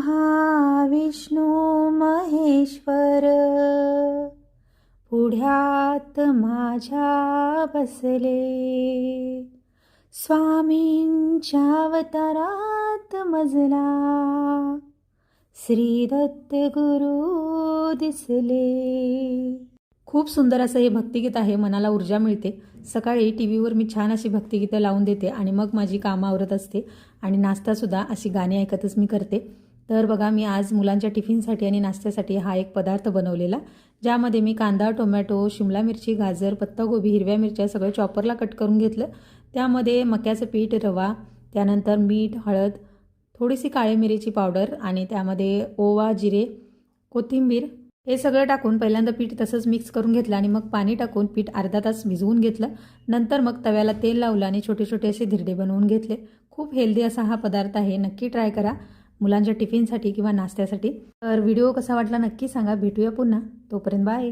ब्रह्मा विष्णू महेश्वर, पुढ्यात माझ्या बसले. स्वामींच्या अवतारात मजला, श्री दत्त गुरु दिसले. खूप सुंदर असं हे भक्तिगीत आहे. मनाला ऊर्जा मिळते. सकाळी टी व्हीवर मी छान अशी भक्तिगीतं लावून देते आणि मग माझी कामं आवरत असते आणि नाश्तासुद्धा अशी गाणी ऐकतच मी करते. तर बघा, मी आज मुलांच्या टिफिनसाठी आणि नाश्त्यासाठी हा एक पदार्थ बनवलेला, ज्यामध्ये मी कांदा, टोमॅटो, शिमला मिरची, गाजर, पत्तागोबी, हिरव्या मिरच्या सगळं चॉपरला कट करून घेतलं. त्यामध्ये मक्याचं पीठ, रवा, त्यानंतर मीठ, हळद, थोडीशी काळी मिरीची पावडर आणि त्यामध्ये ओवा, जिरे, कोथिंबीर हे सगळं टाकून पहिल्यांदा पीठ तसंच मिक्स करून घेतलं आणि मग पाणी टाकून पीठ अर्धा तास भिजवून घेतलं. नंतर मग तव्याला तेल लावलं आणि छोटे छोटे असे धिरडे बनवून घेतले. खूप हेल्दी असा हा पदार्थ आहे. नक्की ट्राय करा मुलांच्या टिफिनसाठी किंवा नाश्त्यासाठी. तर व्हिडिओ कसा वाटला नक्की सांगा. भेटूया पुन्हा. तोपर्यंत बाय.